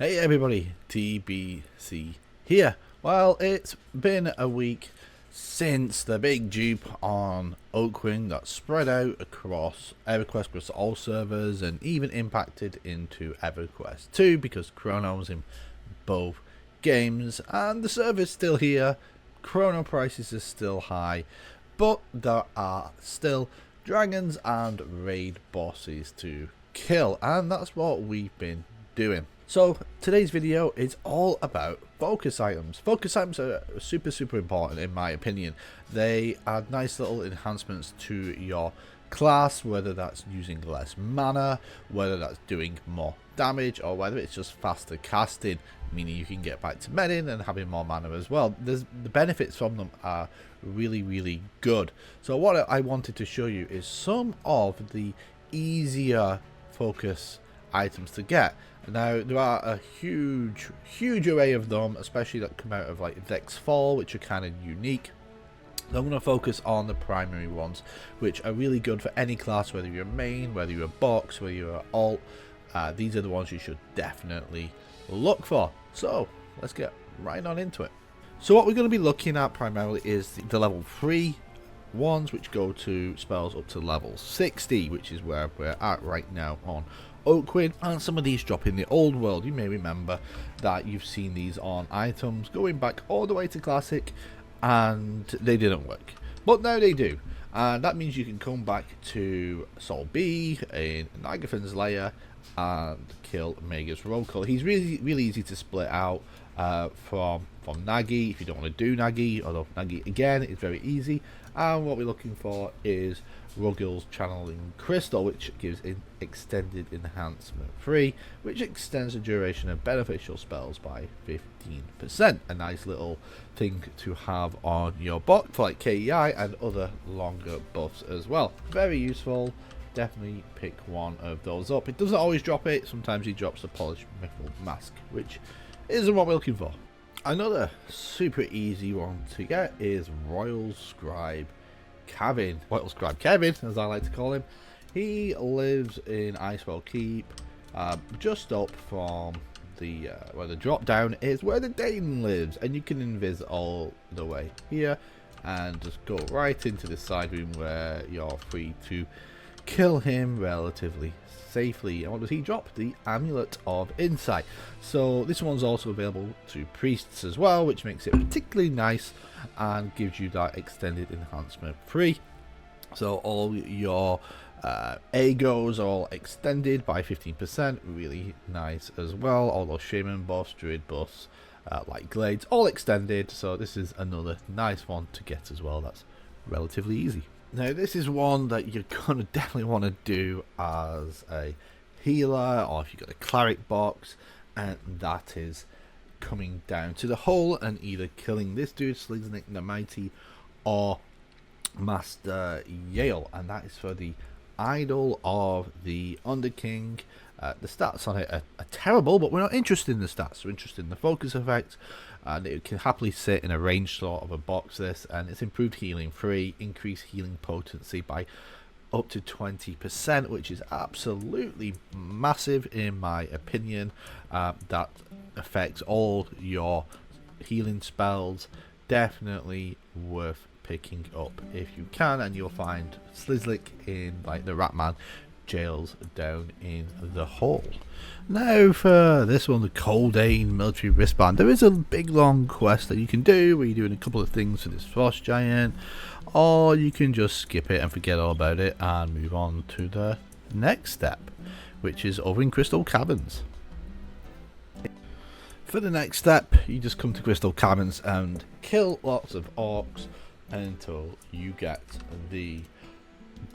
Hey everybody, TBC here. Well, it's been a week since the big dupe on Oakwynd got spread out across Everquest, across all servers, and even impacted into Everquest 2 because Chrono's in both games, and the server's still here. Chrono prices are still high, but there are still dragons and raid bosses to kill, and that's what we've been doing. So today's video is all about focus items. Focus items are super important in my opinion. They add nice little enhancements to your class, whether that's using less mana, whether that's doing more damage, or whether it's just faster casting, meaning you can get back to medding and having more mana as well. The benefits from them are really good. So what I wanted to show you is some of the easier focus items to get. Now there are a huge array of them, especially that come out of like Vex Fall, which are kind of unique. So I'm going to focus on the primary ones, which are really good for any class, whether you're a main, whether you're a box, whether you're an alt. These are the ones you should definitely look for. So let's get right on into it. So what we're going to be looking at primarily is the level 3 ones, which go to spells up to level 60, which is where we're at right now on Oakwynd, and some of these drop in the old world. You may remember that you've seen these on items going back all the way to classic, and they didn't work, but now they do, and that means you can come back to Sol B in Nagafin's lair and kill Magus Rokal. He's really easy to split out from Nagi if you don't want to do Nagi, although Nagi again is very easy. And what we're looking for is Rogal's Channeling Crystal, which gives an extended enhancement 3, which extends the duration of beneficial spells by 15%. A nice little thing to have on your box for like KEI and other longer buffs as well. Very useful. Definitely pick one of those up. It doesn't always drop it. Sometimes he drops the Polished Metal Mask, which isn't what we're looking for. Another super easy one to get is Royal Scribe Kevin, as I like to call him. He lives in Icewell Keep, just up from the where the drop down is, where the Dane lives, and you can invis all the way here and just go right into the side room where you're free to kill him relatively safely. And what does he drop? The Amulet of Insight. So this one's also available to priests as well, which makes it particularly nice and gives you that extended enhancement 3. So all your Agos are all extended by 15%, really nice as well. All those Shaman buffs, Druid buffs, like Glades, all extended. So this is another nice one to get as well. That's relatively easy. Now this is one that you're gonna definitely want to do as a healer, or if you've got a cleric box, and that is coming down to the hole and either killing this dude, Sligsnick the Mighty, or Master Yale, and that is for the Idol of the Underking. The stats on it are terrible, but we're not interested in the stats, we're interested in the focus effect, and it can happily sit in a range sort of a box, this, and it's improved healing 3, increased healing potency by up to 20%, which is absolutely massive in my opinion. That affects all your healing spells. Definitely worth picking up if you can, and you'll find Slizzlick in like the Ratman jails down in the hole. Now for this one, the Coldane Military Wristband. There is a big long quest that you can do where you're doing a couple of things for this Frost Giant, or you can just skip it and forget all about it and move on to the next step, which is over in Crystal Caverns. For the next step, you just come to Crystal Caverns and kill lots of orcs until you get the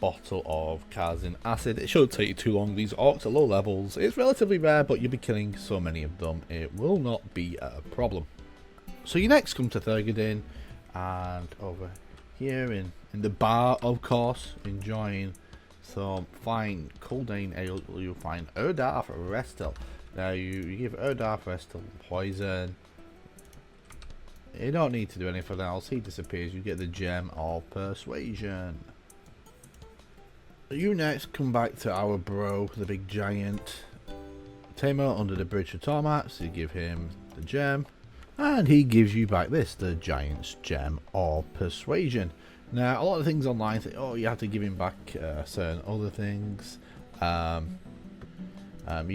bottle of Kazin Acid. It shouldn't take you too long. These orcs are low levels. It's relatively rare, but you'll be killing so many of them, it will not be a problem. So you next come to Thurgadin, and over here in the bar, of course, enjoying some fine Coldane ale, you'll find Erdarth Restil. Now you give Erdarth Restil poison. You don't need to do anything else. He disappears. You get the Gem of Persuasion. You next come back to our bro, the big giant, Tamer under the bridge of Tormat, so you give him the gem, and he gives you back this, the Giant's Gem of Persuasion. Now, a lot of things online say, oh, you have to give him back certain other things. You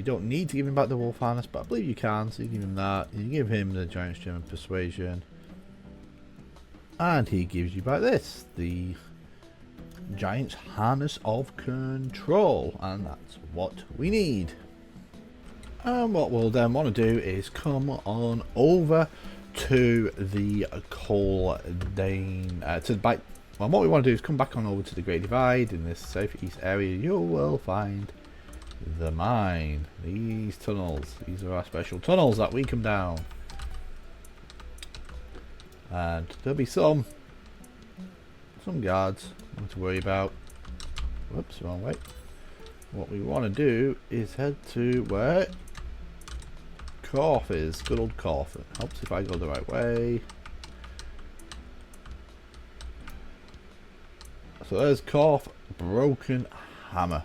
don't need to give him back the Wolf Harness, but I believe you can, so you give him that. You give him the Giant's Gem of Persuasion, and he gives you back this, the Giant's Harness of Control, and that's what we need. And what we'll then want to do is come on over to the Coldane, to the back. Well, what we want to do is come back on over to the Great Divide. In this southeast area, you will find the mine. These tunnels. These are our special tunnels that we come down. And there'll be some guards not to worry about. Whoops, wrong way. What we want to do is head to where Korth is. Good old Korth. It helps if I go the right way. So there's Korth Broken Hammer,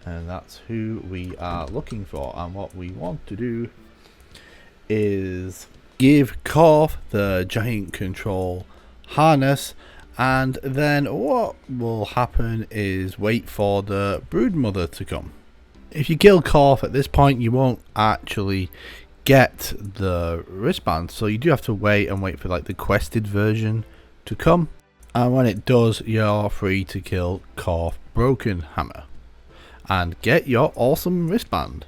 and that's who we are looking for. And what we want to do is give Korth the Giant Control Harness, and then what will happen is wait for the Broodmother to come. If you kill Korth at this point, you won't actually get the wristband, so you do have to wait for like the quested version to come, and when it does, you're free to kill Korth Broken Hammer and get your awesome wristband.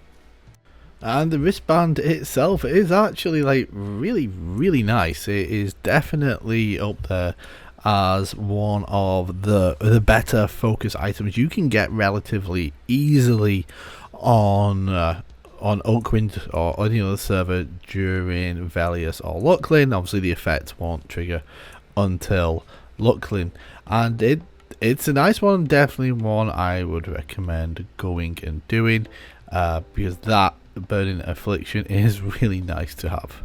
And the wristband itself is actually like really nice. It is definitely up there as one of the better focus items you can get relatively easily on Oakwynd or any other server during Velius or Luclin. Obviously the effect won't trigger until Luclin, and it's a nice one, definitely one I would recommend going and doing, because that Burning Affliction is really nice to have.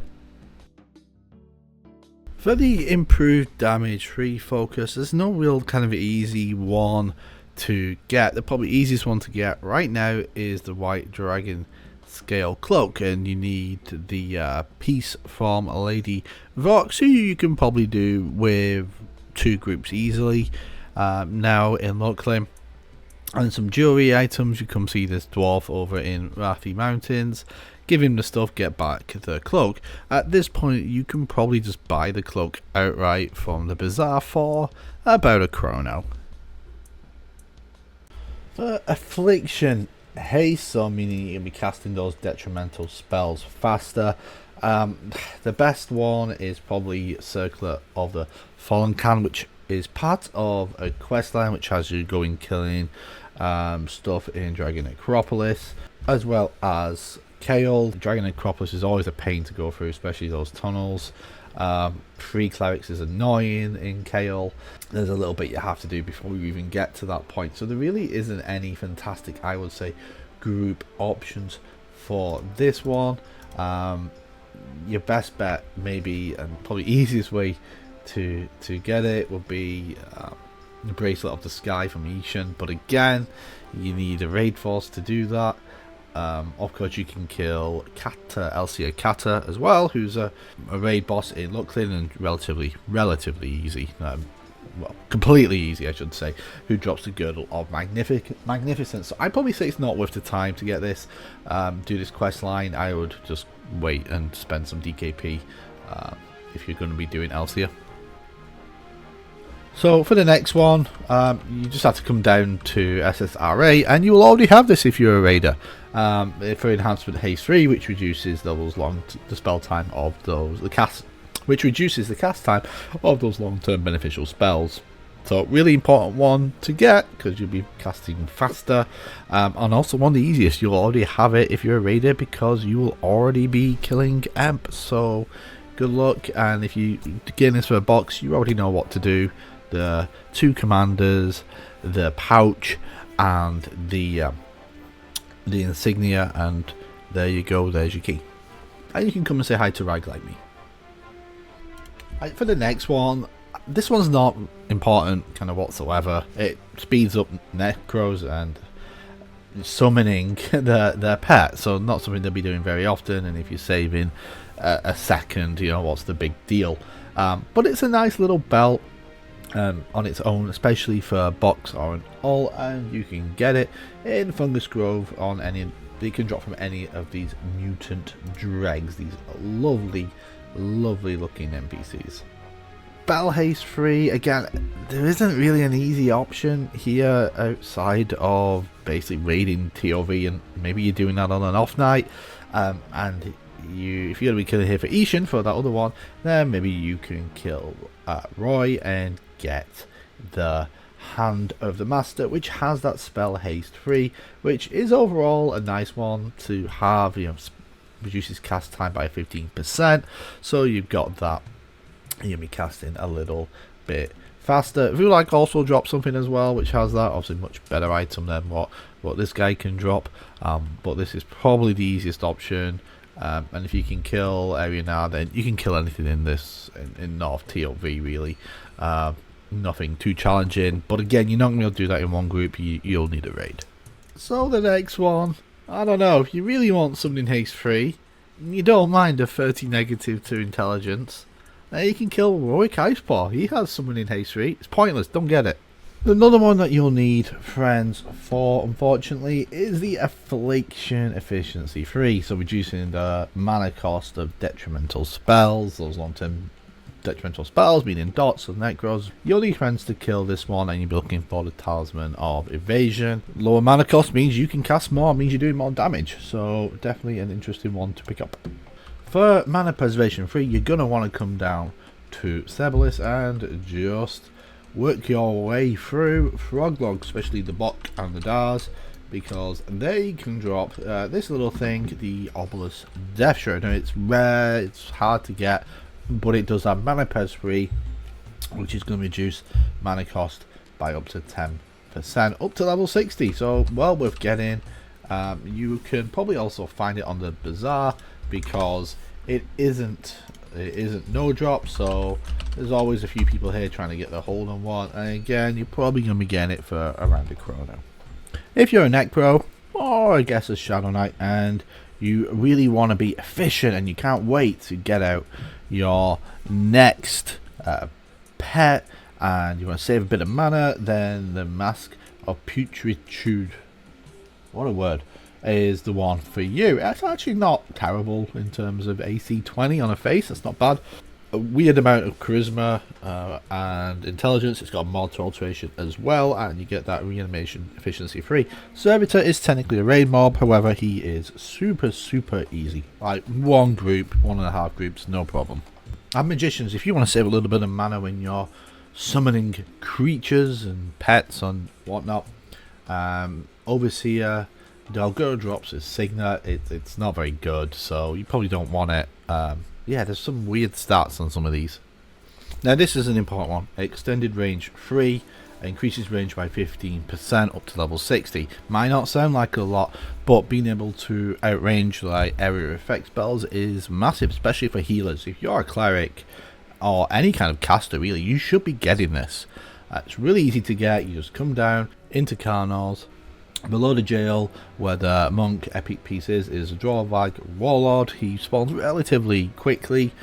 For the improved damage free focus, there's no real kind of easy one to get. The probably easiest one to get right now is the White Dragon Scale Cloak, and you need the piece from Lady Vox, who you can probably do with 2 groups easily now in Luclin. And some jewelry items. You come see this dwarf over in Rathi Mountains, give him the stuff, get back the cloak. At this point you can probably just buy the cloak outright from the bazaar for about £1 now. For Affliction, haste, so meaning you can be casting those detrimental spells faster. The best one is probably Circlet of the Fallen Can, which is part of a quest line which has you going killing stuff in Dragon Necropolis, as well as Chaos. Dragon Necropolis is always a pain to go through, especially those tunnels. Free clerics is annoying in Chaos. There's a little bit you have to do before you even get to that point, so there really isn't any fantastic, I would say, group options for this one. Your best bet, maybe, and probably easiest way to get it would be the Bracelet of the Sky from Ishan, but again you need a raid force to do that. Of course you can kill Kata, Elsia Kata as well, who's a raid boss in Luclin, and relatively easy, well, completely easy I should say, who drops the Girdle of Magnificence. So I'd probably say it's not worth the time to get this, do this quest line. I would just wait and spend some DKP if you're going to be doing Elsia. So for the next one, you just have to come down to SSRA, and you will already have this if you're a raider. For enhancement haste 3, which reduces the spell time of those which reduces the cast time of those long-term beneficial spells. So really important one to get, because you'll be casting faster, and also one of the easiest. You'll already have it if you're a raider, because you will already be killing Emp. So good luck, and if you get this for a box, you already know what to do. The 2 commanders, the pouch, and the insignia, and there you go, there's your key. And you can come and say hi to Rag like me. Right, for the next one, this one's not important kind of whatsoever. It speeds up necros, and summoning their pet, so not something they'll be doing very often. And if you're saving a second, you know, what's the big deal? But it's a nice little belt on its own, especially for a box or an all, and you can get it in Fungus Grove on any. You can drop from any of these mutant dregs, these lovely looking NPCs. Battle haste free, again, there isn't really an easy option here outside of basically raiding TOV, and maybe you're doing that on an off night, and if you're going to be killing here for Ishan for that other one, then maybe you can kill Roy and get the Hand of the Master, which has that spell haste free, which is overall a nice one to have. You know, reduces cast time by 15%, so you've got that. You'll be casting a little bit faster. If you like, also drop something as well, which has that. Obviously, much better item than what this guy can drop. But this is probably the easiest option. And if you can kill Ariana, then you can kill anything in this in North TLV really. Nothing too challenging. But again, you're not going to be able to do that in one group. You'll need a raid. So the next one, I don't know. If you really want something haste free, you don't mind a 30 negative to intelligence. You can kill Roy Icepaw. He has summoning haste free. It's pointless. Don't get it. Another one that you'll need, friends, for unfortunately, is the Affliction efficiency free. So reducing the mana cost of detrimental spells, those long-term detrimental spells, meaning dots or necros. You'll need friends to kill this one, and you'll be looking for the Talisman of Evasion. Lower mana cost means you can cast more, means you're doing more damage. So definitely an interesting one to pick up. For mana preservation free, you're going to want to come down to Sebelis and just work your way through Froglog, especially the Bok and the Dars, because they can drop this little thing, the Obelisk Death Shroud. Now it's rare, it's hard to get, but it does have mana pres free, which is going to reduce mana cost by up to 10%, up to level 60. So well worth getting. You can probably also find it on the Bazaar, because it isn't no drop, so there's always a few people here trying to get their hold on one, and again, you're probably going to be getting it for around a chrono. If you're a neck pro, or I guess a Shadow Knight, and you really want to be efficient and you can't wait to get out your next pet, and you want to save a bit of mana, then the Mask of Putritude, what a word, is the one for you. It's actually not terrible in terms of AC 20 on a face. That's not bad. A weird amount of charisma and intelligence. It's got mod to alteration as well, and you get that reanimation efficiency free. Servitor is technically a raid mob, however he is super easy. Like one group, 1.5 groups, no problem. And magicians, if you want to save a little bit of mana when you're summoning creatures and pets and whatnot, Overseer Dalgo drops his Signet. It's not very good, so you probably don't want it. Yeah, there's some weird stats on some of these. Now this is an important one. Extended range free, increases range by 15% up to level 60. Might not sound like a lot, but being able to outrange like area effect spells is massive, especially for healers. If you're a cleric or any kind of caster really, you should be getting this. It's really easy to get. You just come down into Karnals. Below the jail, where the monk epic piece is a Drawvag Warlord. He spawns relatively quickly,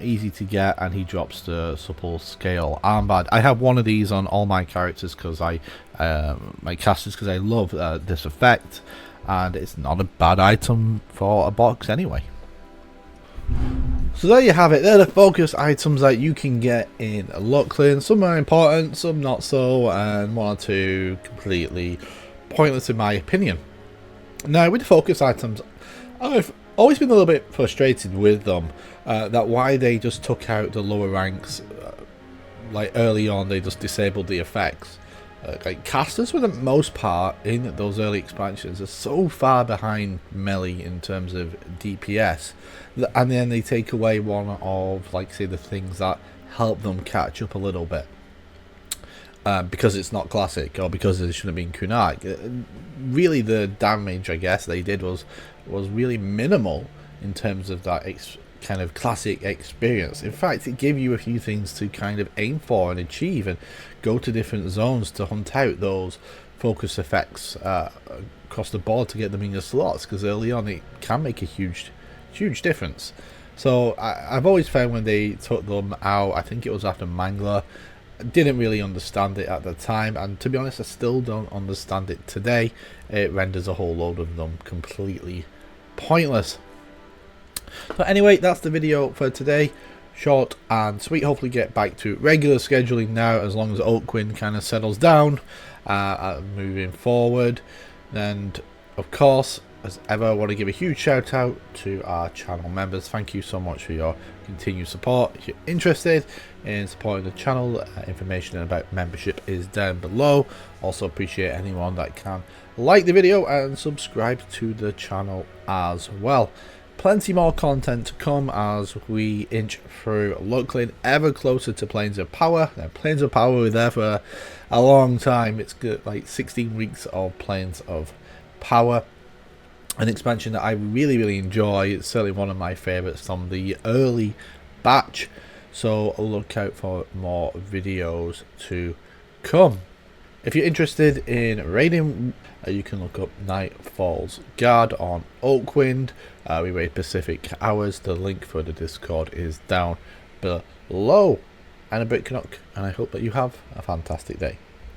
easy to get, and he drops the supple scale armband. I have one of these on all my characters because my casters, because I love this effect, and it's not a bad item for a box anyway. So there you have it. They're the focus items that you can get in Luclin. Some are important, some not so, and one or two completely pointless in my opinion. Now with the focus items, I've always been a little bit frustrated with them, that why they just took out the lower ranks, like early on they just disabled the effects. Like casters for the most part in those early expansions are so far behind melee in terms of DPS, and then they take away one of, like, say, the things that help them catch up a little bit. Because it's not classic, or because it should have been Kunai. Really, the damage I guess they did was really minimal in terms of that kind of classic experience. In fact, it gave you a few things to kind of aim for and achieve, and go to different zones to hunt out those focus effects across the board to get them in your slots, because early on it can make a huge difference. So I've always found when they took them out, I think it was after Mangler, I didn't really understand it at the time, and to be honest I still don't understand it today. It renders a whole load of them completely pointless. But anyway, that's the video for today. Short and sweet. Hopefully get back to regular scheduling now, as long as Oakwynd kind of settles down moving forward. And of course, as ever, I want to give a huge shout out to our channel members. Thank you so much for your continued support. If you're interested in supporting the channel, information about membership is down below. Also appreciate anyone that can like the video and subscribe to the channel as well. Plenty more content to come as we inch through Luclin, ever closer to Planes of Power. Now, Planes of Power were there for a long time. It's good, like 16 weeks of Planes of Power. An expansion that I really enjoy. It's certainly one of my favourites from the early batch. So look out for more videos to come. If you're interested in raiding, you can look up Nightfall's Guard on Oakwynd. We raid Pacific hours. The link for the Discord is down below. And a Brit Canuck, and I hope that you have a fantastic day.